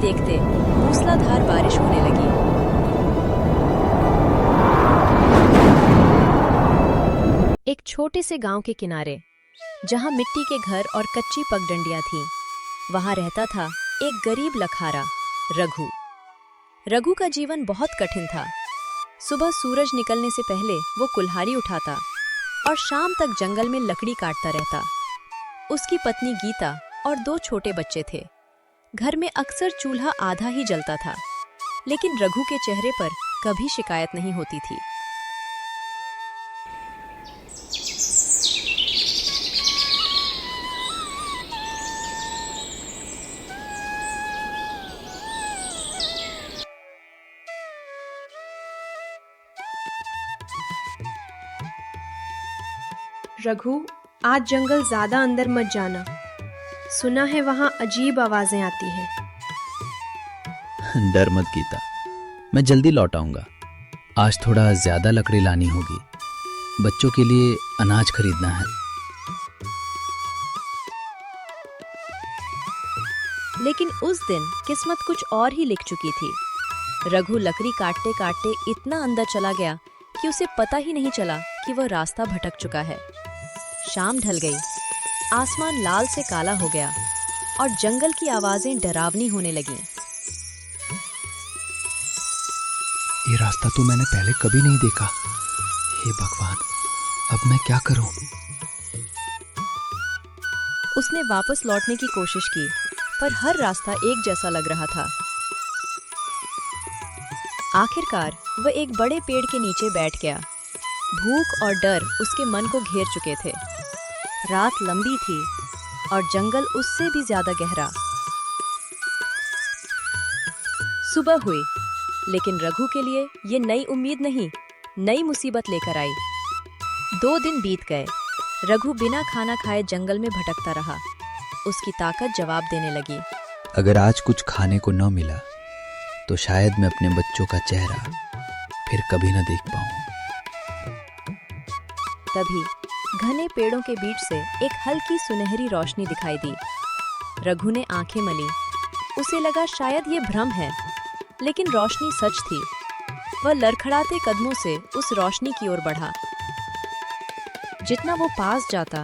देखते मूसलाधार बारिश होने लगी। एक छोटे से गांव के किनारे, जहां मिट्टी के घर और कच्ची पगडंडियां थीं, वहां रहता था एक गरीब लखारा, रघु। रघु का जीवन बहुत कठिन था। सुबह सूरज निकलने से पहले वो कुल्हाड़ी उठाता और शाम तक जंगल में लकड़ी काटता रहता। उसकी पत्नी गीता और 2 छोटे बच्चे थे। घर में अक्सर चूल्हा आधा ही जलता था, लेकिन रघु के चेहरे पर कभी शिकायत नहीं होती थी। रघु, आज जंगल ज्यादा अंदर मत जाना। सुना है वहां अजीब आवाजें आती हैं। डर मत गीता, मैं जल्दी लौट आऊंगा। आज थोड़ा ज्यादा लकड़ी लानी होगी, बच्चों के लिए अनाज खरीदना है। लेकिन उस दिन किस्मत कुछ और ही लिख चुकी थी। रघु लकड़ी काटते काटते इतना अंदर चला गया कि उसे पता ही नहीं चला कि वह रास्ता भटक चुका है। शाम ढल गई, आसमान लाल से काला हो गया और जंगल की आवाजें डरावनी होने लगीं। ये रास्ता तो मैंने पहले कभी नहीं देखा। हे भगवान, अब मैं क्या करूं? उसने वापस लौटने की कोशिश की, पर हर रास्ता एक जैसा लग रहा था। आखिरकार वह एक बड़े पेड़ के नीचे बैठ गया। भूख और डर उसके मन को घेर चुके थे। रात लंबी थी और जंगल उससे भी ज्यादा गहरा। सुबह हुई, लेकिन रघु के लिए ये नई उम्मीद नहीं, नई मुसीबत लेकर आई। 2 दिन बीत गए। रघु बिना खाना खाए जंगल में भटकता रहा। उसकी ताकत जवाब देने लगी। अगर आज कुछ खाने को न मिला तो शायद मैं अपने बच्चों का चेहरा फिर कभी न देख पाऊं। तभी घने पेड़ों के बीच से एक हल्की सुनहरी रोशनी दिखाई दी। रघु ने आंखें मली। उसे लगा शायद ये भ्रम है, लेकिन रोशनी सच थी। वह लड़खड़ाते कदमों से उस रोशनी की ओर बढ़ा। जितना वो पास जाता,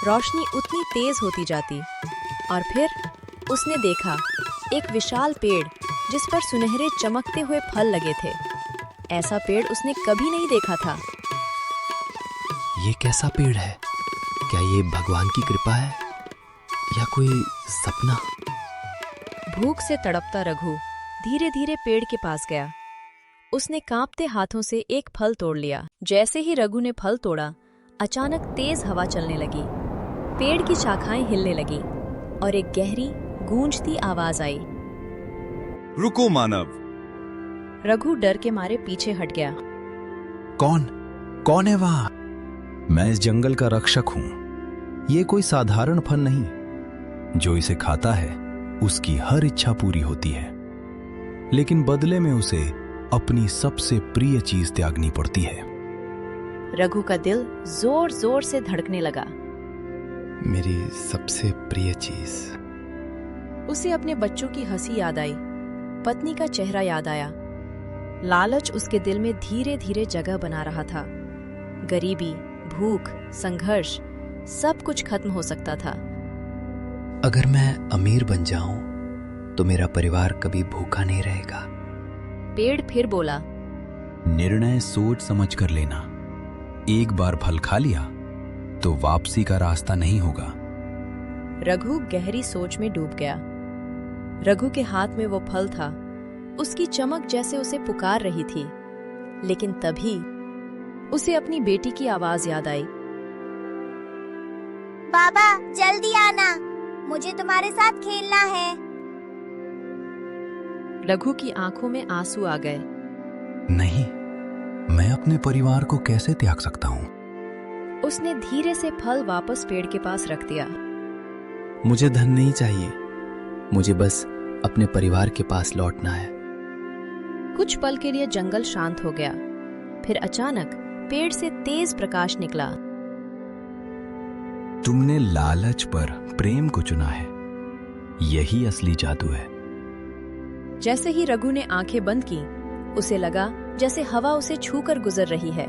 रोशनी उतनी तेज होती जाती और फिर उसने देखा एक विशाल पेड़ जिस पर सुनहरे चमकते हुए फल लगे थे। ऐसा पेड़ उसने कभी नहीं देखा था। ये कैसा पेड़ है? क्या ये भगवान की कृपा है या कोई सपना? भूख से तड़पता रघु धीरे धीरे पेड़ के पास गया। उसने कांपते हाथों से एक फल तोड़ लिया। जैसे ही रघु ने फल तोड़ा, अचानक तेज हवा चलने लगी। पेड़ की शाखाएं हिलने लगी और एक गहरी गूंजती आवाज आई। रुको मानव। रघु डर के मारे पीछे हट गया। कौन है वहां? मैं इस जंगल का रक्षक हूं। ये कोई साधारण फल नहीं। जो इसे खाता है उसकी हर इच्छा पूरी होती है, लेकिन बदले में उसे अपनी सबसे प्रिय चीज त्यागनी पड़ती है। रघु का दिल जोर जोर से धड़कने लगा। मेरी सबसे प्रिय चीज। उसे अपने बच्चों की हंसी याद आई, पत्नी का चेहरा याद आया। लालच उसके दिल में धीरे धीरे जगह बना रहा था। गरीबी, भूख, संघर्ष, सब कुछ खत्म हो सकता था। अगर मैं अमीर बन जाऊं तो मेरा परिवार कभी भूखा नहीं रहेगा। पेड़ फिर बोला, निर्णय सोच समझ कर लेना। एक बार फल खा लिया तो वापसी का रास्ता नहीं होगा। रघु गहरी सोच में डूब गया। रघु के हाथ में वो फल था। उसकी चमक जैसे उसे पुकार रही थी। लेकिन तभी उसे अपनी बेटी की आवाज याद आई। बाबा, जल्दी आना, मुझे तुम्हारे साथ खेलना है। रघु की आंखों में आंसू आ गए। नहीं, मैं अपने परिवार को कैसे त्याग सकता हूं? उसने धीरे से फल वापस पेड़ के पास रख दिया। मुझे धन नहीं चाहिए, मुझे बस अपने परिवार के पास लौटना है। कुछ पल के लिए जंगल शांत हो गया। फिर अचानक पेड़ से तेज प्रकाश निकला। तुमने लालच पर प्रेम को चुना है। यही असली जादू है। जैसे ही रघु ने आंखें बंद की, उसे लगा जैसे हवा उसे छूकर गुजर रही है।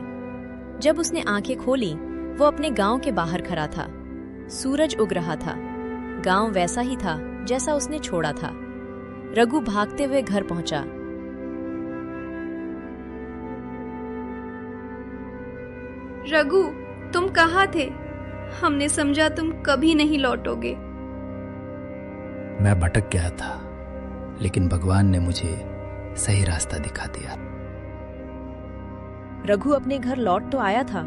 जब उसने आंखें खोली, वो अपने गांव के बाहर खड़ा था। सूरज उग रहा था। गांव वैसा ही था जैसा उसने छोड़ा था। रघु भागते हुए घर पहुंचा। रघु, तुम कहाँ थे? हमने समझा तुम कभी नहीं लौटोगे। मैं भटक गया था, लेकिन भगवान ने मुझे सही रास्ता दिखा दिया। रघु अपने घर लौट तो आया था,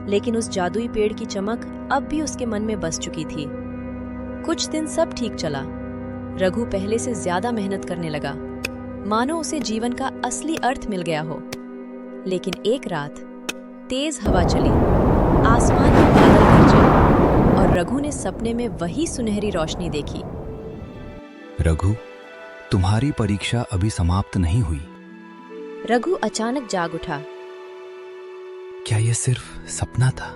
लेकिन उस जादुई पेड़ की चमक अब भी उसके मन में बस चुकी थी। कुछ दिन सब ठीक चला। रघु पहले से ज्यादा मेहनत करने लगा, मानो उसे जीवन का असली अर्थ मिल गया हो। लेकिन एक रात तेज हवा चली, आसमान में बादल गरजे और रघु ने सपने में वही सुनहरी रोशनी देखी। रघु, तुम्हारी परीक्षा अभी समाप्त नहीं हुई। रघु अचानक जाग उठा। क्या यह सिर्फ सपना था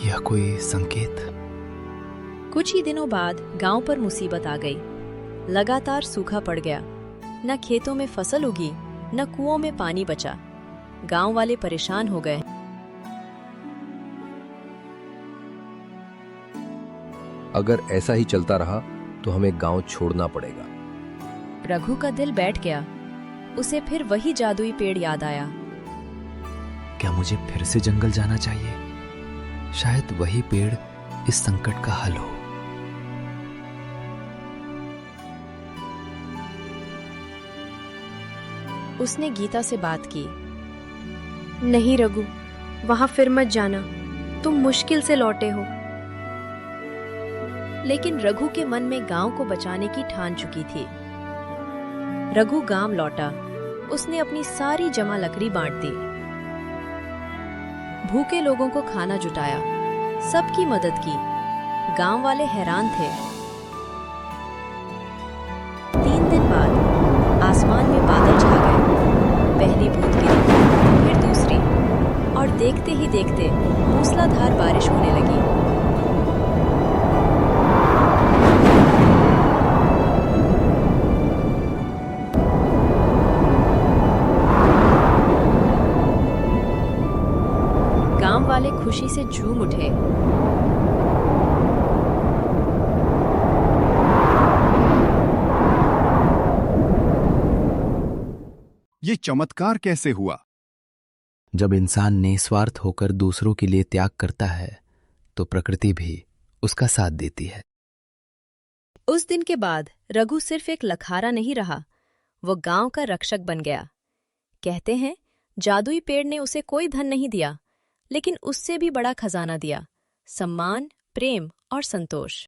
या कोई संकेत? कुछ ही दिनों बाद गांव पर मुसीबत आ गई। लगातार सूखा पड़ गया। न खेतों में फसल उगी, न कुओं में पानी बचा। गांव वाले परेशान हो गए। अगर ऐसा ही चलता रहा तो हमें गांव छोड़ना पड़ेगा। रघु का दिल बैठ गया। उसे फिर वही जादुई पेड़ याद आया। क्या मुझे फिर से जंगल जाना चाहिए? शायद वही पेड़ इस संकट का हल हो। उसने गीता से बात की। नहीं रघु, वहां फिर मत जाना। तुम मुश्किल से लौटे हो। लेकिन रघु के मन में गांव को बचाने की ठान चुकी थी। रघु गांव लौटा। उसने अपनी सारी जमा लकड़ी बांट दी। भूखे लोगों को खाना जुटाया, सबकी मदद की। गांव वाले हैरान थे। 3 दिन बाद आसमान में बादल छा गए। पहली बूंद गिरी, फिर दूसरी, और देखते ही देखते मूसलाधार बारिश होने लगी। गांव वाले खुशी से झूम उठे। ये चमत्कार कैसे हुआ? जब इंसान निस्वार्थ होकर दूसरों के लिए त्याग करता है, तो प्रकृति भी उसका साथ देती है। उस दिन के बाद रघु सिर्फ एक लखारा नहीं रहा, वो गांव का रक्षक बन गया। कहते हैं, जादुई पेड़ ने उसे कोई धन नहीं दिया, लेकिन उससे भी बड़ा खजाना दिया, सम्मान, प्रेम और संतोष।